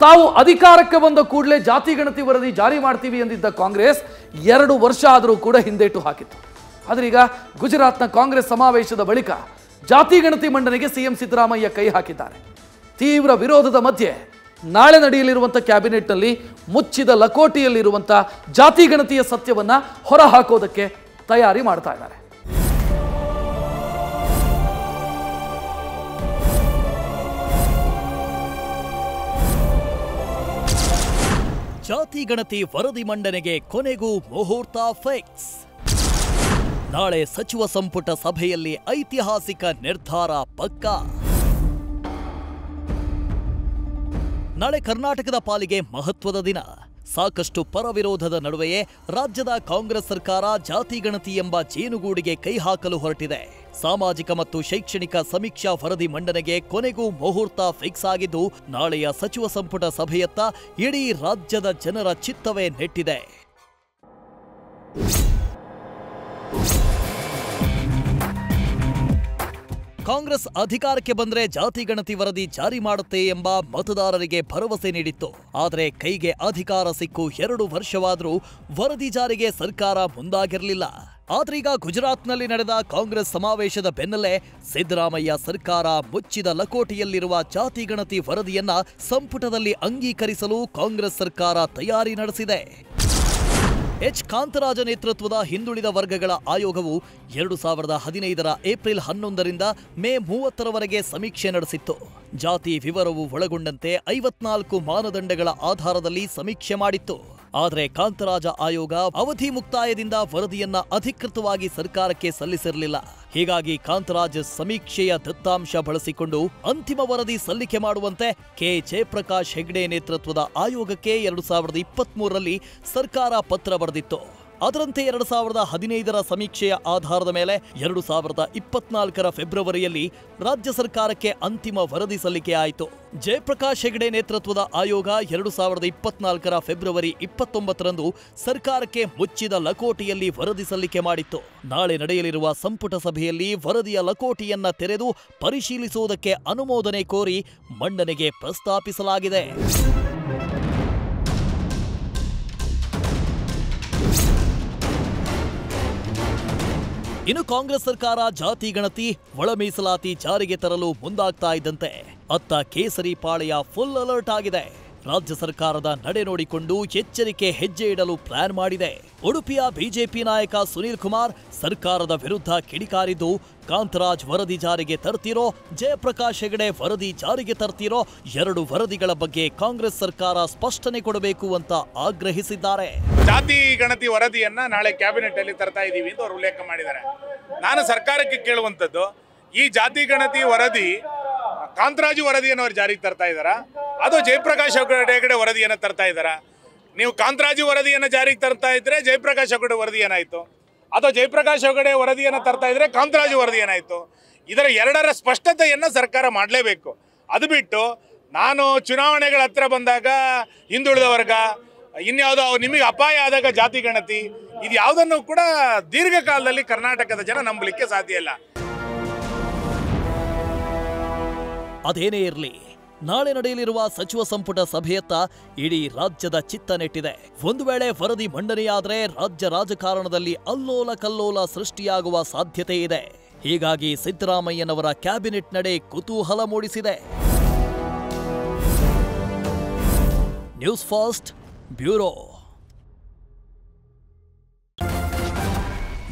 ತಾವು ಅಧಿಕಾರಕ್ಕೆ ಬಂದ ಕೂಡಲೇ ಜಾತಿ ಗಣತಿ ವರದಿ ಜಾರಿ ಮಾಡ್ತೀವಿ ಎಂದಿದ್ದ ಕಾಂಗ್ರೆಸ್ 2 ವರ್ಷ ಆದರೂ ಕೂಡ ಹಿಂದೇಟು ಹಾಕಿತ್ತು. ಆದರೆ ಈಗ ಗುಜರಾತ್ನ ಕಾಂಗ್ರೆಸ್ ಸಮಾವೇಶದ ಬಳಿಕ ಜಾತಿ ಗಣತಿ ಮಂಡನೆಗೆ ಸಿಎಂ ಸಿದ್ದರಾಮಯ್ಯ ಕೈ ಹಾಕಿದ್ದಾರೆ. ತೀವ್ರ ವಿರೋಧದ ಮಧ್ಯೆ ನಾಳೆ ನಡೆಯಲಿರುವಂಥ ಕ್ಯಾಬಿನೆಟ್ನಲ್ಲಿ ಮುಚ್ಚಿದ ಲಕೋಟಿಯಲ್ಲಿರುವಂಥ ಜಾತಿ ಗಣತಿಯ ಸತ್ಯವನ್ನ ಹೊರಹಾಕೋದಕ್ಕೆ ತಯಾರಿ ಮಾಡ್ತಾ ಇದ್ದಾರೆ. ಜಾತಿ ಗಣತಿ ವರದಿ ಮಂಡನೆಗೆ ಕೊನೆಗೂ ಮುಹೂರ್ತ ಫಿಕ್ಸ್. ನಾಳೆ ಸಚಿವ ಸಂಪುಟ ಸಭೆಯಲ್ಲಿ ಐತಿಹಾಸಿಕ ನಿರ್ಧಾರ ಪಕ್ಕಾ. ನಾಳೆ ಕರ್ನಾಟಕದ ಪಾಲಿಗೆ ಮಹತ್ವದ ದಿನ. ಸಾಕಷ್ಟು ಪರವಿರೋಧದ ನಡುವೆಯೇ ರಾಜ್ಯದ ಕಾಂಗ್ರೆಸ್ ಸರ್ಕಾರ ಜಾತಿ ಗಣತಿ ಎಂಬ ಜೇನುಗೂಡಿಗೆ ಕೈ ಹಾಕಲು ಹೊರಟಿದೆ. ಸಾಮಾಜಿಕ ಮತ್ತು ಶೈಕ್ಷಣಿಕ ಸಮೀಕ್ಷಾ ವರದಿ ಮಂಡನೆಗೆ ಕೊನೆಗೂ ಮುಹೂರ್ತ ಫಿಕ್ಸ್ ಆಗಿದ್ದು, ನಾಳೆಯ ಸಚಿವ ಸಂಪುಟ ಸಭೆಯತ್ತ ಇಡೀ ರಾಜ್ಯದ ಜನರ ಚಿತ್ತವೇ ನೆಟ್ಟಿದೆ. ಕಾಂಗ್ರೆಸ್ ಅಧಿಕಾರಕ್ಕೆ ಬಂದ್ರೆ ಜಾತಿ ಗಣತಿ ವರದಿ ಜಾರಿ ಮಾಡುತ್ತೆ ಎಂಬ ಮತದಾರರಿಗೆ ಭರವಸೆ ನೀಡಿತ್ತು. ಆದರೆ ಕೈಗೆ ಅಧಿಕಾರ ಸಿಕ್ಕು 2 ವರ್ಷವಾದರೂ ವರದಿ ಜಾರಿಗೆ ಸರ್ಕಾರ ಮುಂದಾಗಿರಲಿಲ್ಲ. ಆದ್ರೀಗ ಗುಜರಾತ್ನಲ್ಲಿ ನಡೆದ ಕಾಂಗ್ರೆಸ್ ಸಮಾವೇಶದ ಬೆನ್ನಲ್ಲೇ ಸಿದ್ದರಾಮಯ್ಯ ಸರ್ಕಾರ ಮುಚ್ಚಿದ ಲಕೋಟೆಯಲ್ಲಿರುವ ಜಾತಿ ಗಣತಿ ವರದಿಯನ್ನ ಸಂಪುಟದಲ್ಲಿ ಅಂಗೀಕರಿಸಲು ಕಾಂಗ್ರೆಸ್ ಸರ್ಕಾರ ತಯಾರಿ ನಡೆಸಿದೆ. ಎಚ್ ಕಾಂತರಾಜ ನೇತೃತ್ವದ ಹಿಂದುಳಿದ ವರ್ಗಗಳ ಆಯೋಗವು 2015ರ ಏಪ್ರಿಲ್ 11ರಿಂದ ಮೇ 30ರವರೆಗೆ ಸಮೀಕ್ಷೆ ನಡೆಸಿತ್ತು. ಜಾತಿ ವಿವರವು ಒಳಗೊಂಡಂತೆ 54 ಮಾನದಂಡಗಳ ಆಧಾರದಲ್ಲಿ ಸಮೀಕ್ಷೆ ಮಾಡಿತ್ತು. ಆದರೆ ಕಾಂತರಾಜ ಆಯೋಗ ಅವಧಿ ಮುಕ್ತಾಯದಿಂದ ವರದಿಯನ್ನ ಅಧಿಕೃತವಾಗಿ ಸರ್ಕಾರಕ್ಕೆ ಸಲ್ಲಿಸಿರಲಿಲ್ಲ. ಹೀಗಾಗಿ ಕಾಂತರಾಜ್ ಸಮೀಕ್ಷೆಯ ದತ್ತಾಂಶ ಬಳಸಿಕೊಂಡು ಅಂತಿಮ ವರದಿ ಸಲ್ಲಿಕೆ ಮಾಡುವಂತೆ ಕೆ ಜಯಪ್ರಕಾಶ್ ಹೆಗ್ಡೆ ನೇತೃತ್ವದ ಆಯೋಗಕ್ಕೆ 2023ರಲ್ಲಿ ಸರ್ಕಾರ ಪತ್ರ ಬರೆದಿತ್ತು. ಅದರಂತೆ 2015ರ ಸಮೀಕ್ಷೆಯ ಆಧಾರದ ಮೇಲೆ 2024ರ ಫೆಬ್ರವರಿಯಲ್ಲಿ ರಾಜ್ಯ ಸರ್ಕಾರಕ್ಕೆ ಅಂತಿಮ ವರದಿ ಸಲ್ಲಿಕೆ ಆಯಿತು. ಜಯಪ್ರಕಾಶ್ ಹೆಗ್ಡೆ ನೇತೃತ್ವದ ಆಯೋಗ 2024ರ ಫೆಬ್ರವರಿ 29ರಂದು ಸರ್ಕಾರಕ್ಕೆ ಮುಚ್ಚಿದ ಲಕೋಟೆಯಲ್ಲಿ ವರದಿ ಸಲ್ಲಿಕೆ ಮಾಡಿತ್ತು. ನಾಳೆ ನಡೆಯಲಿರುವ ಸಂಪುಟ ಸಭೆಯಲ್ಲಿ ವರದಿಯ ಲಕೋಟೆಯನ್ನ ತೆರೆದು ಪರಿಶೀಲಿಸುವುದಕ್ಕೆ ಅನುಮೋದನೆ ಕೋರಿ ಮಂಡನೆಗೆ ಪ್ರಸ್ತಾಪಿಸಲಾಗಿದೆ. ಇನ್ನು ಕಾಂಗ್ರೆಸ್ ಸರ್ಕಾರ ಜಾತಿ ಗಣತಿ ಒಳ ಮೀಸಲಾತಿ ಜಾರಿಗೆ ತರಲು ಮುಂದಾಗ್ತಾ ಇದ್ದಂತೆ ಅತ್ತ ಕೇಸರಿ ಪಾಳೆಯ ಫುಲ್ ಅಲರ್ಟ್ ಆಗಿದೆ. ರಾಜ್ಯ ಸರ್ಕಾರದ ನಡೆ ನೋಡಿಕೊಂಡು ಎಚ್ಚರಿಕೆ ಹೆಜ್ಜೆ ಇಡಲು ಪ್ಲಾನ್ ಮಾಡಿದೆ. ಉಡುಪಿಯ ಬಿಜೆಪಿ ನಾಯಕ ಸುನೀಲ್ ಕುಮಾರ್ ಸರ್ಕಾರದ ವಿರುದ್ಧ ಕಿಡಿಕಾರಿದ್ದು, ಕಾಂತರಾಜ್ ವರದಿ ಜಾರಿಗೆ ತರ್ತಿರೋ, ಜಯಪ್ರಕಾಶ್ ಹೆಗಡೆ ವರದಿ ಜಾರಿಗೆ ತರ್ತಿರೋ, 2 ವರದಿಗಳ ಬಗ್ಗೆ ಕಾಂಗ್ರೆಸ್ ಸರ್ಕಾರ ಸ್ಪಷ್ಟನೆ ಕೊಡಬೇಕು ಅಂತ ಆಗ್ರಹಿಸಿದ್ದಾರೆ. ಜಾತಿ ಗಣತಿ ವರದಿಯನ್ನ ನಾಳೆ ಕ್ಯಾಬಿನೆಟ್ ಅಲ್ಲಿ ತರ್ತಾ ಇದೀವಿ ಅಂತ ಅವರು ಉಲ್ಲೇಖ ಮಾಡಿದ್ದಾರೆ. ನಾನು ಸರ್ಕಾರಕ್ಕೆ ಕೇಳುವಂತದ್ದು, ಈ ಜಾತಿ ಗಣತಿ ವರದಿ ಕಾಂತರಾಜು ವರದಿಯನ್ನು ಅವರು ಜಾರಿಗೆ ತರ್ತಾ ಇದ್ದಾರಾ, ಅದು ಜಯಪ್ರಕಾಶ್ ಹೆಗಡೆ ವರದಿಯನ್ನು ತರ್ತಾ ಇದ್ದಾರಾ? ನೀವು ಕಾಂತರಾಜು ವರದಿಯನ್ನು ಜಾರಿಗೆ ತರ್ತಾ ಇದ್ರೆ ಜಯಪ್ರಕಾಶ್ ಹೆಗಡೆ ವರದಿ ಏನಾಯ್ತು? ಅಥವಾ ಜಯಪ್ರಕಾಶ್ ಹೆಗಡೆ ವರದಿಯನ್ನು ತರ್ತಾ ಇದ್ರೆ ಕಾಂತರಾಜು ವರದಿ ಏನಾಯ್ತು? ಇದರ 2ರ ಸ್ಪಷ್ಟತೆಯನ್ನು ಸರ್ಕಾರ ಮಾಡಲೇಬೇಕು. ಅದು ಬಿಟ್ಟು ನಾನು ಚುನಾವಣೆಗಳ ಹತ್ರ ಬಂದಾಗ ಹಿಂದುಳಿದ ವರ್ಗ, ಇನ್ಯಾವುದೋ ನಿಮಗೆ ಅಪಾಯ ಆದಾಗ ಜಾತಿ ಗಣತಿ, ಇದು ಯಾವುದನ್ನು ಕೂಡ ದೀರ್ಘಕಾಲದಲ್ಲಿ ಕರ್ನಾಟಕದ ಜನ ನಂಬಲಿಕ್ಕೆ ಸಾಧ್ಯ ಇಲ್ಲ. ಅದೇನೇ ಇರಲಿ, ನಾಳೆ ನಡೆಯಲಿರುವ ಸಚಿವ ಸಂಪುಟ ಸಭೆಯತ್ತ ಇಡೀ ರಾಜ್ಯದ ಚಿತ್ತ ನೆಟ್ಟಿದೆ. ಒಂದು ವೇಳೆ ವರದಿ ಮಂಡನೆಯಾದರೆ ರಾಜ್ಯ ರಾಜಕಾರಣದಲ್ಲಿ ಅಲ್ಲೋಲ ಕಲ್ಲೋಲ ಸೃಷ್ಟಿಯಾಗುವ ಸಾಧ್ಯತೆ ಇದೆ. ಹೀಗಾಗಿ ಸಿದ್ದರಾಮಯ್ಯನವರ ಕ್ಯಾಬಿನೆಟ್ ನಡೆ ಕುತೂಹಲ ಮೂಡಿಸಿದೆ. News first bureau.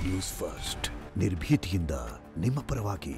News first ನಿರ್ಭೀತಿಯಿಂದ ನಿಮ್ಮ ಪರವಾಗಿ.